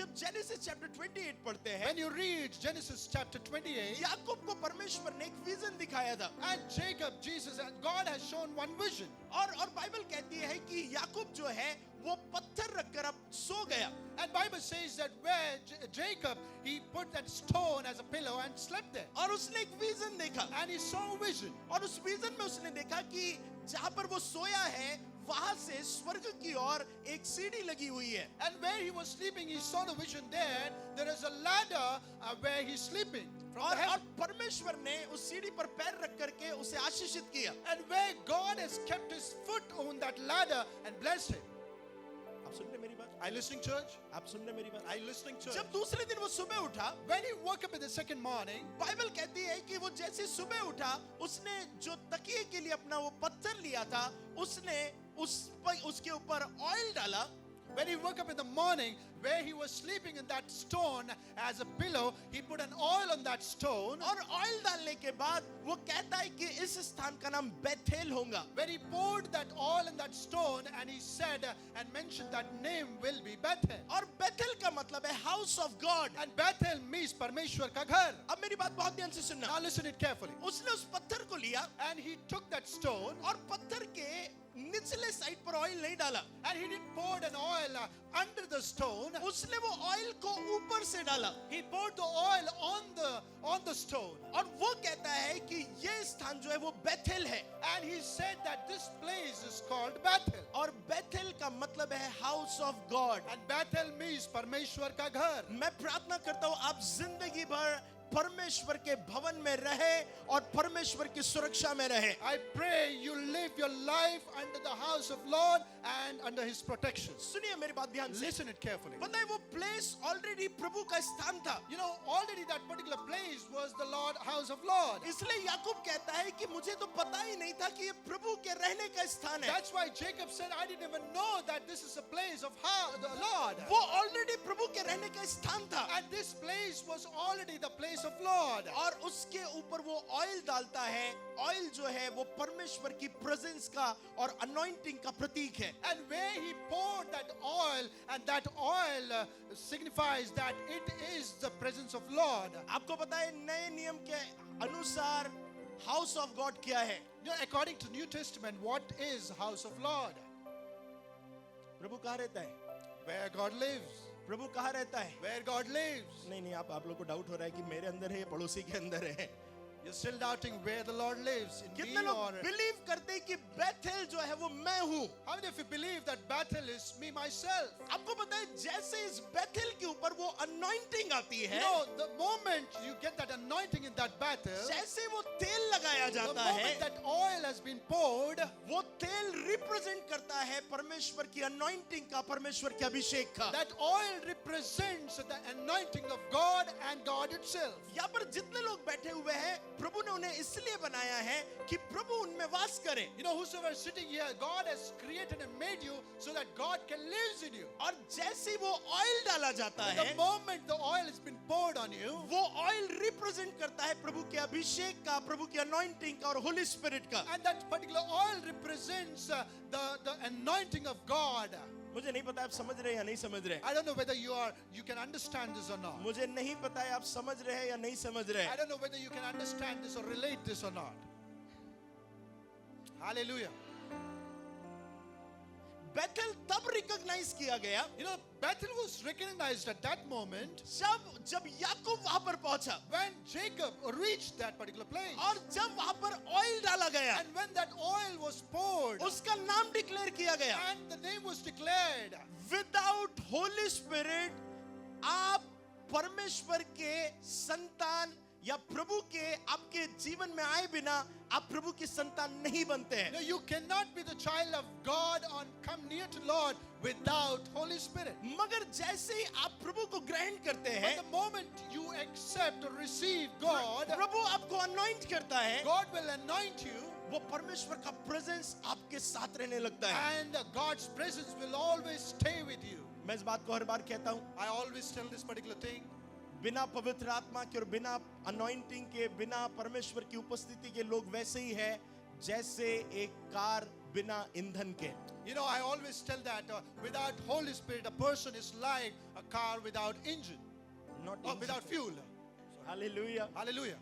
जब genesis chapter 28 पढ़ते हैं, When you read Genesis chapter 28, याकूब को परमेश्वर ने एक विजन दिखाया था, and Jacob, Jesus, and God has shown one vision. और बाइबल कहती है कि याकूब जो है वो पत्थर रखकर अब सो गया। And Bible says that where Jacob, he put that stone as a pillow and slept there. और उसने एक विजन देखा, And he saw a vision. और उस विजन में उसने देखा कि जहां पर वो सोया है वहां से स्वर्ग की ओर एक सीढ़ी लगी हुई है। And where he was sleeping, he saw the vision there. There is a ladder where he's sleeping. From और the heaven. परमेश्वर ने उस सीढ़ी पर पैर रख करके उसे आशीषित किया। And where God has kept his foot on that ladder and blessed him. आप सुन रहे मेरी बात? Are you listening, church? आप सुन रहे मेरी बात? Are you listening, church? जब दूसरे दिन वो सुबह उठा, When he woke up in the second morning, Bible कहती है कि वो जैसे सुबह उठा, उसने जो तकिए के लिए अपना वो पत्थर लिया था, उसने उसके ऊपर ऑयल डाला। when he woke up in the morning, where he was sleeping in that stone as a pillow, he put an oil on that stone. और ऑयल डालने के बाद वो कहता है कि इस स्थान का नाम बेथेल होगा। When he poured that oil in that stone, and he said and mentioned that name will be Bethel. और बेथेल का मतलब है house of God. And Bethel means परमेश्वर का घर. अब मेरी बात बहुत ध्यान से सुनना। Now listen it carefully. उसने उस पत्थर को लिया And he took that stone, और पत्थर के निचले साइड पर ऑयल नहीं डाला, and he didn't pour an oil under the stone. उसने वो ऑयल को ऊपर से डाला। He poured the oil on the stone. और वो कहता है कि ये स्थान जो है वो बेथेल है। And he said that this place is called Bethel. और बेथेल का मतलब है house of God. And Bethel means परमेश्वर का घर. मैं प्रार्थना करता हूँ आप जिंदगी भर परमेश्वर के भवन में रहे और परमेश्वर की सुरक्षा में रहे। I pray you live your life under the house of Lord and under his protection. सुनिए मेरी बात ध्यान से। Listen it carefully. पता है वो प्लेस ऑलरेडी प्रभु का स्थान था। You know, already that particular place was the Lord, house of Lord. इसलिए याकूब कहता है कि मुझे तो पता ही नहीं था कि ये प्रभु के रहने का स्थान है। That's why Jacob said, I didn't even know that this is a place of the Lord. वो ऑलरेडी प्रभु के रहने का स्थान था। And this place was already the place of Lord. और उसके ऊपर वो ऑयल डालता है। ऑयल जो है वो परमेश्वर की प्रेजेंस का और अनॉइंटिंग का प्रतीक है। And where he poured that oil, and that oil signifies that it is the presence of Lord. आपको पता है नए नियम के अनुसार हाउस ऑफ गॉड क्या है? You know, according to New Testament, what is house of Lord? प्रभु कहाँ रहता है? Where God lives. प्रभु कहाँ रहता है? Where God lives. नहीं आप लोग को डाउट हो रहा है कि मेरे अंदर है या पड़ोसी के अंदर है। You're still doubting where the Lord lives, in me कितने लोग or... बिलीव करते हैं कि बेथेल जो है वो मैं हूँ? How many of you believe that Bethel is me, myself? आपको पता है जैसे इस बेथेल के ऊपर वो अनॉइंटिंग आती You है, know, the moment you get that anointing in that Bethel, जैसे वो तेल लगाया the जाता moment है, that oil has been poured, वो तेल रिप्रेजेंट करता है परमेश्वर की अनॉइंटिंग का, परमेश्वर के अभिषेक का। that oil represents the anointing of God and God itself. यहाँ पर जितने लोग बैठे हुए हैं प्रभु ने उन्हें इसलिए बनाया है कि प्रभु उनमें वास करे। You know, whosoever is sitting here, God has created and made you so that God can live in you. और जैसे वो ऑयल डाला जाता The है, moment the oil has been poured on you, वो ऑयल रिप्रेजेंट करता है प्रभु के अभिषेक का, प्रभु की अनॉइंटिंग का और होली स्पिरिट का। and that particular oil represents the anointing of God. मुझे नहीं पता आप समझ रहे हैं या नहीं समझ रहे। I don't know whether you can understand this or not. मुझे नहीं पता है आप समझ रहे हैं या नहीं समझ रहे। I don't know whether you can understand this or relate this or not. Hallelujah. Bethel तब रिकॉग्नाइज किया गया, You know, Bethel was recognized at that moment जब याकूब वहां पर पहुंचा when Jacob reached that particular place. और जब वहां पर ऑयल डाला गया, And when that oil was poured, उसका नाम डिक्लेयर किया गया। and the name was declared, without Holi spirit आप परमेश्वर के संतान या प्रभु के आपके जीवन में आए बिना आप प्रभु की संतान नहीं बनते हैं। no, you cannot be the child of God and come near to Lord without Holy Spirit. मगर जैसे ही आप प्रभु को ग्रहण करते But हैं, the moment you accept or receive God, प्रभु आपको अनॉइंट करता है, God will anoint you, वो परमेश्वर का प्रेजेंस आपके साथ रहने लगता है। and God's presence will always stay with you. मैं इस बात को हर बार कहता हूँ, I always tell this particular thing. बिना पवित्र आत्मा के और बिना अनॉइंटिंग के, बिना परमेश्वर की उपस्थिति के लोग वैसे ही है जैसे एक कार बिना ईंधन के। You know, I always tell that without Holy Spirit, a person is like a car without engine Not or without fuel. Hallelujah. Hallelujah.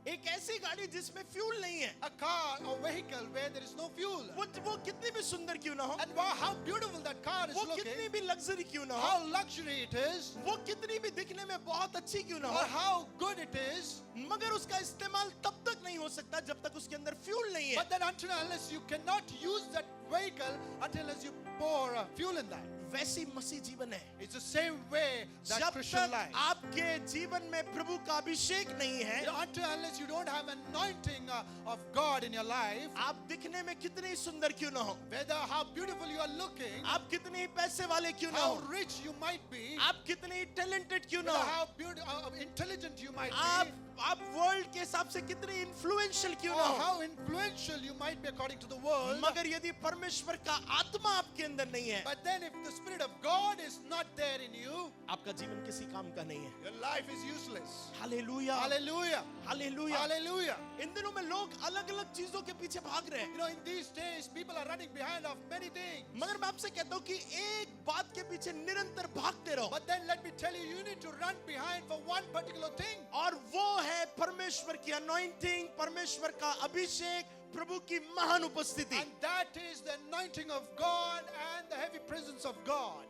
एक ऐसी गाड़ी जिसमें फ्यूल नहीं है, A car or vehicle where there is no fuel. वो कितनी भी सुंदर क्यों ना हो, And wow, how beautiful that car is वो looking. कितनी भी लग्जरी क्यों ना हो, How luxury it is. वो कितनी भी दिखने में बहुत अच्छी क्यों ना Or हो, how good it is. मगर उसका इस्तेमाल तब तक नहीं हो सकता जब तक उसके अंदर फ्यूल नहीं है। But then until and unless you cannot use that vehicle until unless you pour fuel in that. वैसी मसीह जीवन है। It's the same way that जब Christian तक life. आपके जीवन में प्रभु का अभिषेक नहीं है, You know, until and unless you don't have anointing of God in your life, आप दिखने में कितने ही सुंदर क्यों ना हो, whether how beautiful you are looking, आप कितने ही पैसे वाले क्यों ना how हो, rich you might be, आप कितने ही टैलेंटेड क्यों ना whether हो, how intelligent you might आप be, आप वर्ल्ड के हिसाब से कितने इन्फ्लुएंशियल क्यों or ना हो, how influential you might be according to the world. मगर यदि परमेश्वर का आत्मा आपके अंदर नहीं है, But then if the Spirit of God is not there in you, आपका जीवन किसी काम का नहीं है। your life is useless. Hallelujah, Hallelujah. Hallelujah. Hallelujah. इन दिनों में लोग अलग-अलग चीजों के पीछे भाग रहे हैं, You know, in these days, people are running behind of many things. मगर मैं आपसे कहता हूँ कि एक बात के पीछे निरंतर भागते रहो, But then let me tell you, you need to run behind for one particular thing. और वो है परमेश्वर की अनॉइंटिंग, परमेश्वर का अभिषेक, प्रभु की महान उपस्थिति। And that is the anointing of God and the heavy presence of God.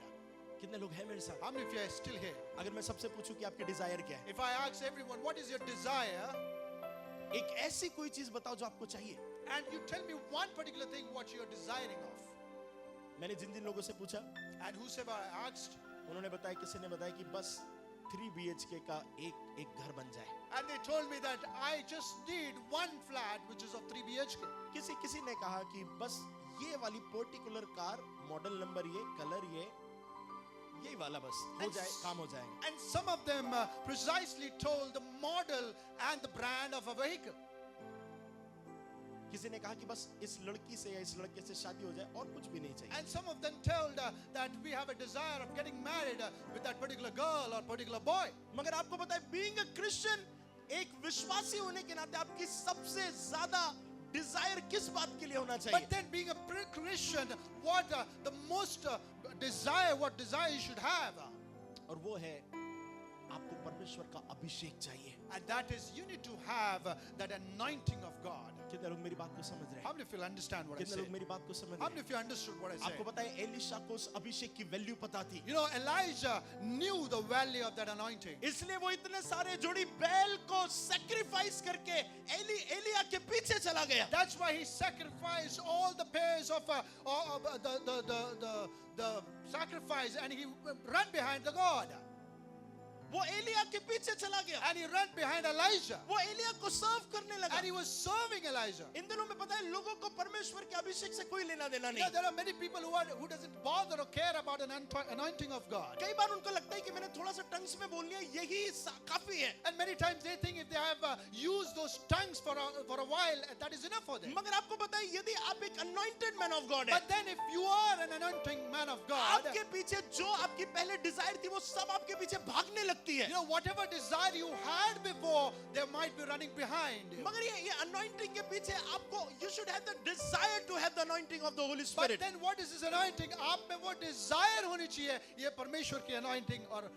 कितने लोग हैं मेरे साथ? How many of you are still here? अगर मैं सबसे पूछूं कि आपकी डिजायर क्या है, If I ask everyone, what is your desire? एक ऐसी कोई चीज बताओ जो आपको चाहिए। And you tell me one particular thing what you are desiring of. मैंने जिन जिन लोगों से पूछा, And whosoever I asked, उन्होंने बताया, किसी ने बताया कि बस 3 BHK का एक घर बन जाए, and they told me that I just need one flat which is of 3 BHK. किसी ने कहा कि बस ये वाली पर्टिकुलर कार, मॉडल नंबर ये, कलर यही वाला बस हो जाए, काम हो जाएगा। And some of them precisely told the model and the brand of a vehicle. किसी ने कहा कि बस इस लड़की से या इस लड़के से शादी हो जाए और कुछ भी नहीं चाहिए। And some of them told that we have a desire of getting married with that particular girl or particular boy. मगर आपको पता है, being a Christian, एक विश्वासी होने के नाते आपकी सबसे ज्यादा डिजायर किस बात के लिए होना चाहिए? But then being a Christian, what the most desire, what desire you should have, और वो है आपको परमेश्वर का अभिषेक चाहिए। and that is you need to have that anointing of God. कितने लोग मेरी बात को समझ रहे How हैं? many of you understand what I कितने say? लोग मेरी बात को समझ How रहे many हैं? of you understood what I say? आपको पता है, एलिशा को उस अभिषेक की वैल्यू पता थी, You know, Elijah knew the value of that anointing. इसलिए वो इतने सारे जोड़ी बैल को सैक्रिफाइस करके एलिया के पीछे चला गया। That's why he sacrificed all the pairs of the sacrifice, and he ran behind the God, वो एलिया के पीछे चला गया, and he ran behind Elijah, वो एलिया को सर्व करने लगा। and he was serving Elijah. इन दिनों में पता है, लोगों को परमेश्वर के अभिषेक से कोई लेना देना You know, नहीं। there are many people who doesn't bother or care about an anointing of God, कई बार उनको लगता है कि मैंने थोड़ा सा टंग्स में बोल लिया, यही काफी है। and many times they think if they have used those tongues for a while, that is enough for them. मगर आपको पता है, यदि आप एक अनॉइंटेड मैन ऑफ गॉड है, But then if you are an anointing man of God, आपके पीछे जो आपकी पहले डिजायर थी वो सब आपके पीछे भागने लगती है। you know, whatever desire you had before, they might be running behind you. मगर ये अनॉइंटिंग के पीछे आपको, you should have the desire to have the anointing of the Holy But Spirit। then what is this anointing? आप में वो desire होनी चाहिए, ये परमेश्वर की anointing। और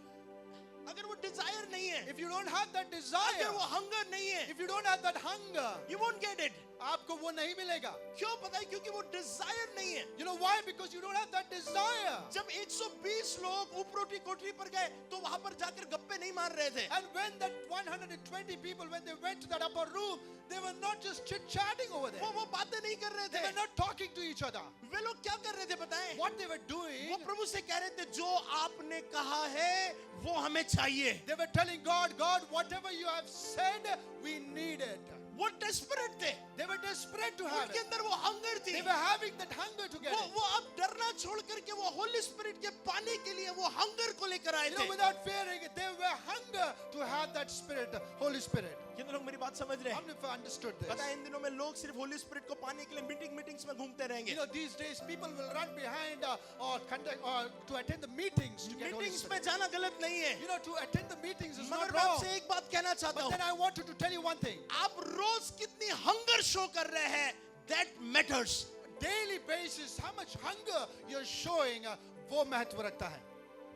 अगर वो डिजायर नहीं है, if you don't have that अगर desire, वो हंगर नहीं है, if you don't have that hunger, you won't get it। आपको वो नहीं मिलेगा। क्यों? पता है, क्योंकि वो डिजायर नहीं है। You know why? Because you don't have that desire. जब 120 लोग ऊपरोटी कोठरी पर गए तो वहां पर जाकर गप्पे नहीं मार रहे थे। And when that 120 people, when they went to that upper room, they were not just chit-chatting over there. वो बातें नहीं कर रहे They थे। were not talking to each other. वे लोग क्या कर रहे थे बताएं? What they were वो doing, प्रभु से कह रहे थे, जो आपने कहा है वो हमें चाहिए। they were telling God, God, whatever you have said, we need it. वो डेस्परेट थे, They were desperate to have उनके it. अंदर वो हंगर थी। They were having that hunger to get it. वो अब डरना छोड़ करके वो होली स्पिरिट के पाने के लिए वो हंगर को लेकर आए You थे। know, without fearing it, they were hunger to have that Spirit, Holy Spirit. कितने लोग मेरी बात समझ रहे How हैं? many of you understood this? पता है, इन दिनों में लोग सिर्फ होली स्पिरिट को पाने के लिए मीटिंग्स में घूमते रहेंगे। You know, these days people will run behind or conduct or to attend the meetings to get Holy meetings में Spirit. जाना गलत नहीं है, You know, to attend the meetings is मगर not मैं wrong. आपसे एक बात कहना चाहता But हूँ, then I wanted to tell you one thing. आप रोज कितनी हंगर शो कर रहे हैं, that matters। daily basis, how much hunger you're showing, वो महत्व रखता है.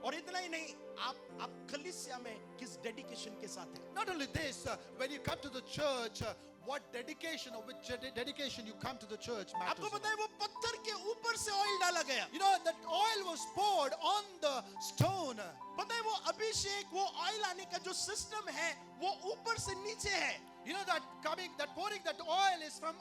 और इतना ही नहीं, आप कलीसिया में किस डेडिकेशन के साथ हैं. Not only this, when you come to the church, what dedication or which dedication you come to the church matters. आपको पता है वो पत्थर के ऊपर से ऑयल डाला गया. You know that oil was poured on the stone. पता है वो अभिषेक, वो ऑयल आने का जो सिस्टम है वो ऊपर से नीचे है. You know that pouring that oil is from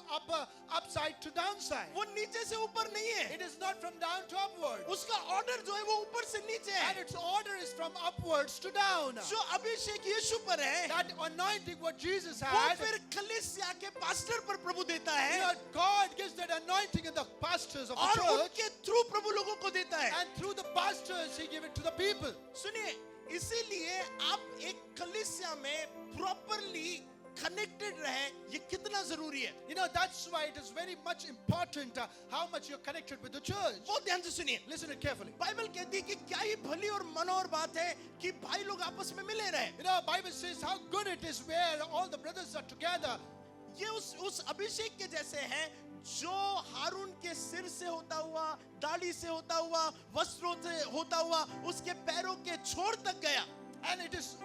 upside to downside. वो नीचे से ऊपर नहीं है. It is not from down to upward. उसका ऑर्डर जो है वो ऊपर से नीचे And है. its order is from upwards to down. जो अभिषेक यीशु पर है That anointing what Jesus वो had, फिर कलीसिया के पास्टर पर प्रभु देता you है know, God gives that anointing in the pastors of the और church, उनके थ्रू प्रभु लोगों को देता है. and through the pastors He give it to the people. सुनिए, इसीलिए आप एक कलीसिया में प्रॉपरली कनेक्टेड रहे, ये कितना जरूरी है. You know, that's why it is very much important how much you're connected with the church. बहुत ध्यान से सुनिए. Listen it carefully. बाइबल कहती है कि क्या ही भली और मनोहर बात है कि भाई लोग आपस में मिले रहे. You know, Bible says how good it is where all the brothers are together. ये उस अभिषेक के जैसे हैं जो हारून के सिर से होता हुआ, दाढ़ी से होता हुआ, वस्त्रों से होता हुआ उसके पैरों के छोर तक गया. And it is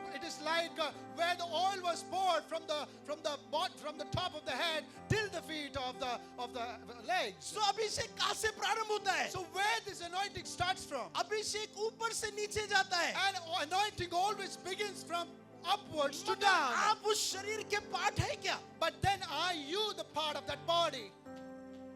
like where the oil was poured from the top of the head till the feet of the legs. तो अभिषेक कहाँ से प्रारंभ होता है? So where this anointing starts from? अभिषेक ऊपर से नीचे जाता है. And anointing always begins from upwards to मगर down. आप उस शरीर के पार्ट है क्या? But then are you the part of that body?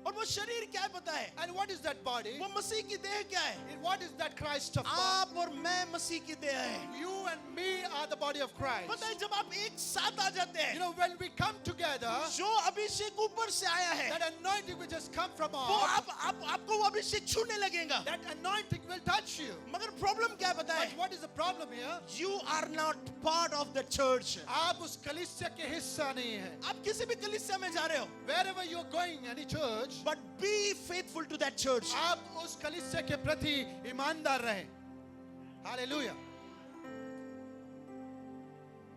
और वो शरीर क्या है पता है? And what is that body? वो मसीह की देह क्या है? And what is that Christ of God? आप और मैं मसीह की देह है. You and me are the body of Christ. पता है जब आप एक साथ आ जाते You हैं, know, when we come together, जो अभिषेक ऊपर से आया है that anointing will just come from वो up. आपको वो अभिषेक छूने लगेगा. That anointing will touch you. मगर प्रॉब्लम क्या है पता But है? what is the problem here? You are not part of the church. आप उस कलीसिया के हिस्सा नहीं हैं. आप किसी भी कलीसिया में जा रहे हो, Wherever you're going, any church, but be faithful to that church. आप उस कलीसिया के प्रति ईमानदार रहें. Hallelujah.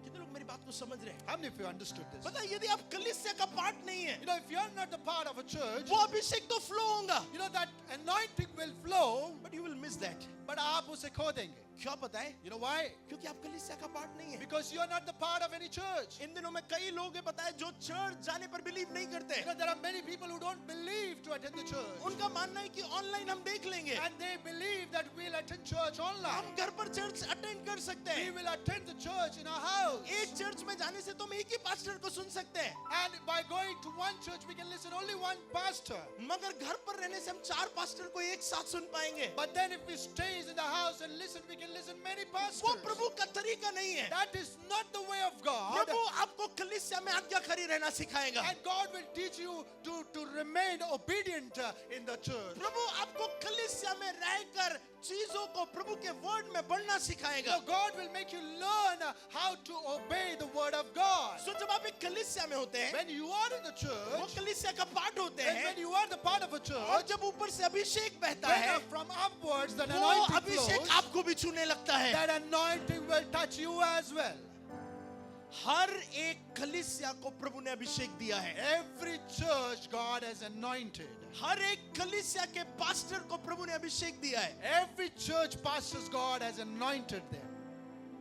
कितने लोग मेरी बात को समझ रहे हैं? How many of you understood this? पता है यदि आप कलीसिया का पार्ट नहीं है, You know, if you're not the part of a church, वो अभिषेक तो फ्लो होगा, you know that anointing will flow, but you will miss that. but आप उसे खो देंगे. क्यों पता है? You know why? क्योंकि आप कलीसिया का पार्ट नहीं है. Because you're not the part of any church. इन दिनों में कई लोग हैं पता है जो चर्च जाने पर बिलीव नहीं करते. You know, there are many people who don't believe to attend the church. उनका मानना है कि ऑनलाइन हम देख लेंगे, And they believe that we'll attend church हम online. घर पर चर्च अटेंड कर सकते We हैं. will attend the church in our house. एक चर्च में जाने से तुम एक ही पास्टर को सुन सकते हैं, And by going to one church, we can listen only one pastor. मगर घर पर रहने से हम 4 पास्टर को एक साथ सुन पाएंगे. But then if we stays in the house and listen, we can listen many pastors. वो प्रभु का तरीका नहीं है. That is not the way of God. प्रभु आपको कलीसिया में आज्ञाकारी रहना सिखाएगा. And God will teach you to remain obedient in the church. प्रभु आपको कलीसिया में रहकर चीजों को प्रभु के वर्ड में बढ़ना सिखाएगा. So God will make you learn how to obey the word of God. So जब आप एक कलीसिया में होते हैं, When you are in the वो church, कलीसिया का पार्ट होते and हैं, when you are the part of a और church, जब ऊपर से अभिषेक बहता then है, from upwards the वो anointing अभिषेक flows. आपको भी छूने लगता है. That anointing will touch you as well. हर एक कलीसिया को प्रभु ने अभिषेक दिया है. Every church God has anointed. हर एक कलीसिया के पास्टर को प्रभु ने अभिषेक दिया है, Every church pastors God has anointed them.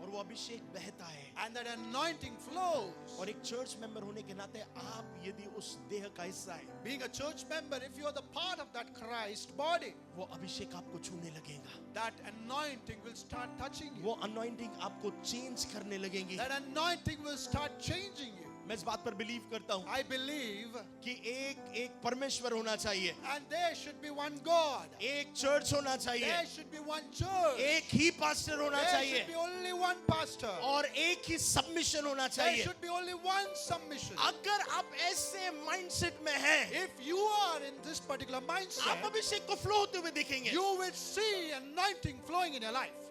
और वो अभिषेक बहता है. And that anointing flows. और एक चर्च मेंबर होने के नाते आप यदि उस देह का हिस्सा हैं, Being a church member, if you are the part of that Christ body, वो अभिषेक आपको छूने लगेगा. that anointing will start touching you. वो अनॉइंटिंग आपको चेंज करने लगेंगी. That anointing will start changing you. मैं इस बात पर बिलीव करता हूँ I believe, कि एक परमेश्वर होना चाहिए, and there should be one God. एक चर्च होना चाहिए, There should be one church. एक ही पास्टर होना There चाहिए, should be only one pastor. और एक ही सबमिशन होना There चाहिए. should be only one submission. अगर आप ऐसे माइंडसेट में हैं, If you are in this particular आप mindset, अभिषेक को फ्लो होते हुए देखेंगे. you will see anointing flowing in your life.